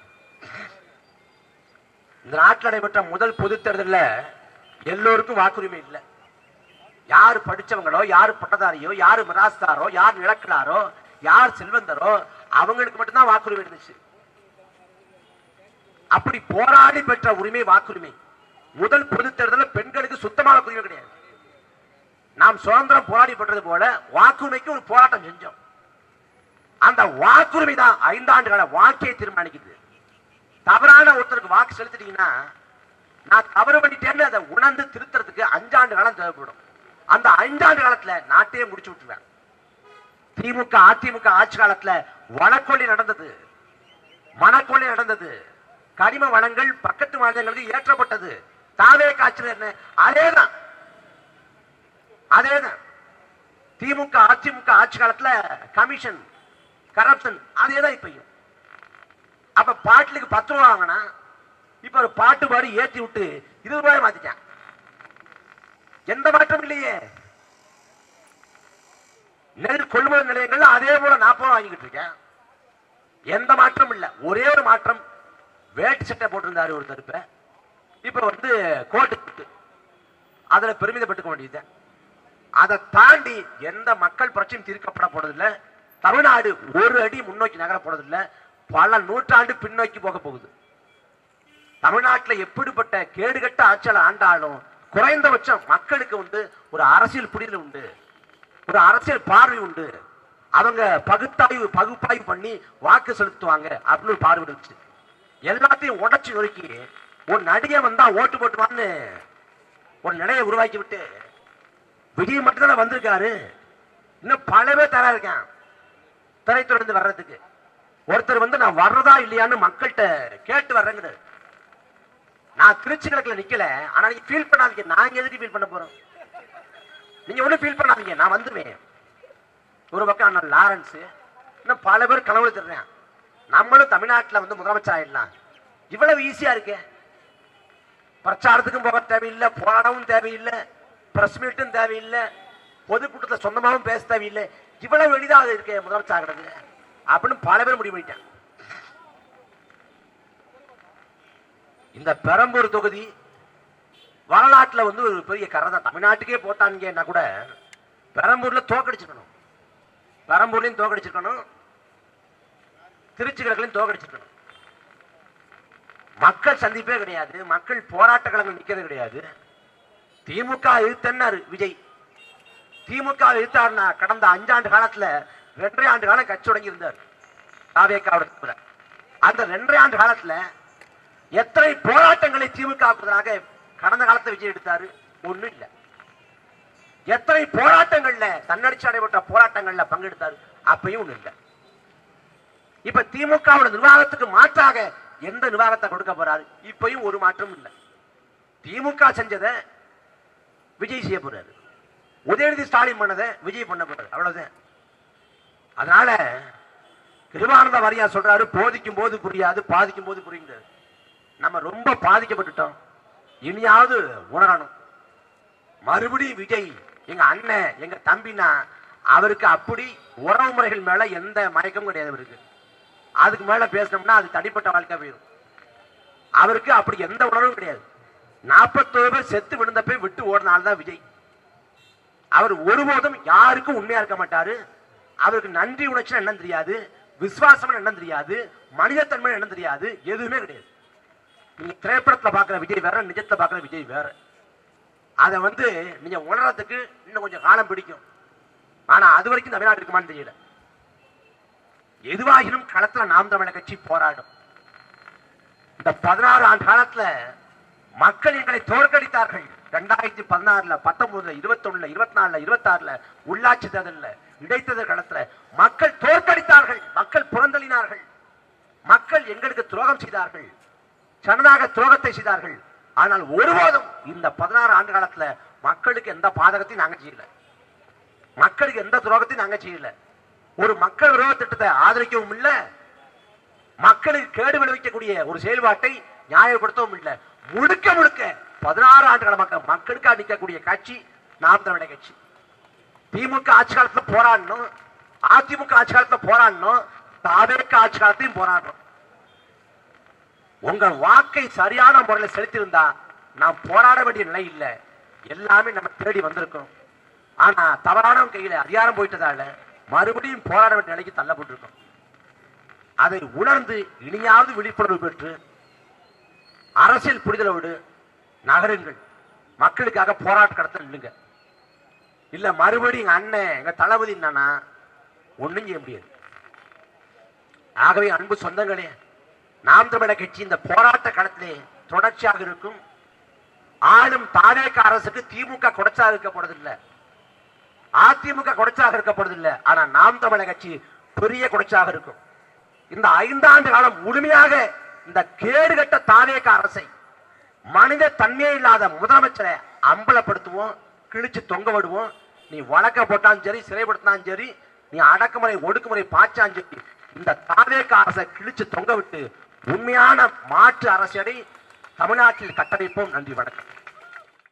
இந்த நாட்டில் நடைபெற்ற முதல் பொது தேர்தலில் எல்லோருக்கும் வாக்குரிமை இல்லை. யாரு படிச்சவங்களோ, யாரு பட்டதாரியோ, யாரு மிராஸ்தாரோ, யார் நிலக்கலாரோ, யார் செல்வந்தரோ அவங்களுக்கு மட்டும்தான் வாக்குரிமை இருந்துச்சு. அப்படி போராடி பெற்ற உரிமை வாக்குரிமை. முதல் பொது தேர்தலில் பெண்களுக்கு சுத்தமான உரிமை கிடையாது. நாம் சுதந்திரம் போராடி பெற்றது போல வாக்குரிமைக்கு ஒரு போராட்டம் செஞ்சோம். அந்த வாக்குரிமை தான் 5 ஆண்டுகால வாழ்க்கையை தீர்மானிக்குது. தவறான ஒருத்தருக்கு வாக்கு செலுத்திட்டீங்கன்னா, நான் தவறு பண்ணிட்டேன்னு அதை உணர்ந்து திருத்துறதுக்கு 5 ஆண்டு காலம் தேவைப்படும். அந்த 5 ஆண்டு காலத்துல நாட்டையே முடிச்சு விட்டுருவேன். திமுக அதிமுக ஆட்சி காலத்துல வனக்கொள்ளை நடந்தது, மனக்கொள்ளை நடந்தது, கனிம வளங்கள் பக்கத்து மாநிலங்களுக்கு ஏற்றப்பட்டது. தாவே காய்ச்சல் என்ன? அதேதான் அதேதான். திமுக அதிமுக ஆட்சி காலத்துல கமிஷன் கரப்ஷன் அதேதான் இப்பயும். அப்ப பாட்டிலுக்கு 10 ரூபா வாங்கினா இப்ப ஒரு பாட்டு பாடி ஏற்றி விட்டு 20 ரூபாய் மாத்திட்டான். எந்த மாற்றம் இல்லையே. நெல் கொள்முதல் நிலையங்கள் அதே போல 40 ரூபாய் வாங்கிட்டு இருக்கேன். எந்த மாற்றம் இல்ல. ஒரே ஒரு மாற்றம், வேட்டு சட்டை போட்டிருந்தாரு ஒரு தடுப்ப, இப்ப கோட்டு, அதுல பெருமிதப்பட்டுக்க வேண்டியது. அதை தாண்டி எந்த மக்கள் பிரச்சனையும் தீர்க்கப்பட போறதில்லை. தமிழ்நாடு ஒரு அடி முன்னோக்கி நகர போறதில்லை. பல நூற்றாண்டு பின்னோக்கி போக போகுது. தமிழ்நாட்டில் எப்படிப்பட்ட கேடுகட்ட ஆட்சியாளர் ஆண்டாலும் குறைந்தபட்சம் மக்களுக்கு ஒரு அரசியல் புரிதல் உண்டு, ஒரு அரசியல் பார்வை உண்டு. அவங்க பகுப்பாய்வு பண்ணி வாக்கு செலுத்துவாங்க அப்படின்னு ஒரு பார்வை இருந்துச்சு. எல்லாத்தையும் உடச்சு நொறுக்கி ஒரு நடிகை வந்தா ஓட்டு போட்டுவான்னு ஒரு நிலையை உருவாக்கி விட்டு விஜய் மட்டும்தானே வந்திருக்காரு. இன்னும் பல பேர் தயாரா இருக்கேன் திரைத்துறைந்து வர்றதுக்கு. ஒருத்தர் நான் வர்றதா இல்லையான்னு மக்கள்கிட்ட கேட்டு வர்றேங்க. நான் திருச்சி கிழக்குல நிக்கல, ஆனா நீங்க ஃபீல் பண்ணாதீங்க. நாங்க எதுக்கு ஃபீல் பண்ண போறோம்? நீங்க ஒன்னும் ஃபீல் பண்ணாதீங்க, நான் வந்துவேன். ஒரு பக்கம் அண்ணன் லாரன்ஸ், இன்னும் பல பேர் கனவுல தர்றேன். நம்மளும் தமிழ்நாட்டில் முதலமைச்சர் ஆயிடலாம். இவ்வளவு ஈஸியா இருக்கு. பிரச்சாரத்துக்கும் போக தேவையில்லை, போராடவும் தேவையில்லை, பிரஸ் மீட்டும் தேவையில்லை, பொதுக்கூட்டத்தில் சொந்தமாகவும் பேச தேவையில்லை. இவ்வளவு எளிதாக இருக்கு முதலமைச்சர் ஆகிறது அப்படின்னு பல பேர் முடிவு பண்ணிட்டாங்க. இந்த பெரம்பூர் தொகுதி வரலாற்றுல ஒரு பெரிய கரை தான். தமிழ்நாட்டுக்கே போட்டாங்கன்னா கூட பெரம்பூர்ல தோக்கடிச்சிருக்கணும், பெரம்பூர்லயும் தோக்கடிச்சிருக்கணும், திருச்சி கிழக்குலையும் தோக்கடிச்சிருக்கணும். மக்கள் சந்திப்பே கிடையாது, மக்கள் போராட்ட களங்கள் நிக்கிறது கிடையாது. திமுக எதிர்த்தன்னாரு விஜய். திமுக எதிர்த்தாருன்னா கடந்த 5 ஆண்டு காலத்துல 2.5 ஆண்டு காலம் கட்சி தொடங்கி இருந்தார். அந்த 2.5 ஆண்டு காலத்துல எத்தனை போராட்டங்களை திமுக கடந்த காலத்தை விஜய் எடுத்தாரு? ஒண்ணும் இல்ல. எத்தனை போராட்டங்கள்ல தன்னடிச்சு நடைபெற்ற போராட்டங்கள்ல பங்கெடுத்தாரு? அப்பயும் ஒண்ணு இல்ல. இப்ப திமுக நிர்வாகத்துக்கு மாற்றாக எந்த நிர்வாகத்தை கொடுக்க போறாரு? இப்பயும் ஒரு மாற்றம் இல்லை. திமுக செஞ்சதை விஜய் செய்ய போறாரு, உதயநிதி ஸ்டாலின் பண்ணதை விஜய் பண்ண போறாரு, அவ்வளவுதான். அதனால கிருபானந்த வாரியார் சொல்றாரு, போதிக்கும் போது புரியாது, பாதிக்கும் போது புரியுது. நம்ம ரொம்ப பாதிக்கப்பட்டுட்டோம், இனியாவது உணரணும். மறுபடியும் விஜய் எங்க அண்ணன் எங்க தம்பினா அவருக்கு அப்படி உறவு முறைகள் மேல எந்த மயக்கமும் கிடையாது. அவருக்கு அதுக்கு மேல பேசணும்னா அது தனிப்பட்ட வாழ்க்கை போயிடும். அவருக்கு அப்படி எந்த உணர்வும் கிடையாது. 41 பேர் செத்து விழுந்தப்ப விட்டு ஓடினால்தான் விஜய். அவர் ஒருபோதும் யாருக்கும் உண்மையா இருக்க மாட்டாரு. அவருக்கு நன்றி உணர்ச்சி என்ன தெரியாது, விசுவாசம் என்ன தெரியாது, மனிதத்தன்மை என்ன தெரியாது, எதுவுமே கிடையாது. நீங்க திரைப்படத்துல பாக்குற விஜய் வேற, நிஜத்துல பாக்குற விஜய் வேற. அதை நீங்க உணர்றதுக்கு இன்னும் கொஞ்சம் காலம் பிடிக்கும். ஆனா அது வரைக்கும் தமிழ்நாடு இருக்குமான்னு தெரியல. எதுவாகினும் களத்துல நாம் தமிழர் கட்சி போராடும். இந்த 16 ஆண்டு காலத்துல மக்கள் எங்களை தோற்கடித்தார்கள். 2016, 19, 21, 24, 26 உள்ளாட்சி தேர்தலில் இடைத்தேர்தல் களத்துல மக்கள் தோற்கடித்தார்கள், மக்கள் புறந்தள்ளினார்கள், மக்கள் எங்களுக்கு துரோகம் செய்தார்கள், ஜனநாயக துரோகத்தை செய்தார்கள். ஆனால் ஒருபோதும் இந்த 16 ஆண்டு காலத்துல மக்களுக்கு எந்த பாதகத்தையும் நாங்க செய்யல, மக்களுக்கு எந்த துரோகத்தையும் நாங்க செய்யல. ஒரு மக்கள் விரோத திட்டத்தை ஆதரிக்கவும் இல்லை, மக்களுக்கு கேடு விளைவிக்கக்கூடிய ஒரு செயல்பாட்டை நியாயப்படுத்தவும் இல்லை. முழுக்க முழுக்க 16 ஆண்டு கால மக்களுக்கு நிற்கக்கூடிய கட்சி நாம் தமிழர் கட்சி. திமுக ஆட்சி காலத்துல போராடணும், அதிமுக ஆட்சி காலத்துல போராடணும், தாவேக ஆட்சி காலத்தையும் போராடுறோம். உங்க வாக்கை சரியான முறையில் செலுத்தியிருந்தா நாம் போராட வேண்டிய நிலை இல்லை, எல்லாமே நம்ம தேடி வந்திருக்கோம். ஆனா தவறானவங்க கையில அதிகாரம் போயிட்டதால மறுபடியும் போராட வேண்டிய நிலைக்கு தள்ளப்பட்டிருக்கோம். அதை உணர்ந்து இனியாவது விழிப்புணர்வு பெற்று அரசியல் புரிதலோடு நகருங்கள். மக்களுக்காக போராட்ட கடத்தல் இல்லைங்க. இல்ல மறுபடியும் எங்க அண்ணன் எங்க தளபதி என்னன்னா ஒண்ணும் செய்ய முடியாது. ஆகவே அன்பு சொந்தங்களே, நாம் தமிழர் கட்சி இந்த போராட்ட களத்திலே தொடர்ச்சியாக இருக்கும். ஆளும் தாவேக அரசுக்கு திமுக கொடைச்சாக இருக்கப்படுவதில்லை, அதிமுக கொடைச்சாக இருக்கப்படுவதில்லை. ஆனா நாம் தமிழர் கட்சி பெரிய கொடைச்சாக இருக்கும். இந்த 5 ஆண்டு காலம் முழுமையாக இந்த கேடுகட்ட தாவேக அரசை, மனித தன்மையே இல்லாத முதலமைச்சரை அம்பலப்படுத்துவோம், கிழிச்சு தொங்க விடுவோம். நீ வழக்க போட்டாலும் சரி, சிறைப்படுத்தினாலும் சரி, நீ அடக்குமுறை ஒடுக்குமுறை பாய்ச்சாலும் சரி, இந்த தாவேக அரசை கிழிச்சு தொங்க விட்டு உண்மையான மாற்று அரசியலை தமிழ்நாட்டில் கட்டமைப்போம். நன்றி, வணக்கம்.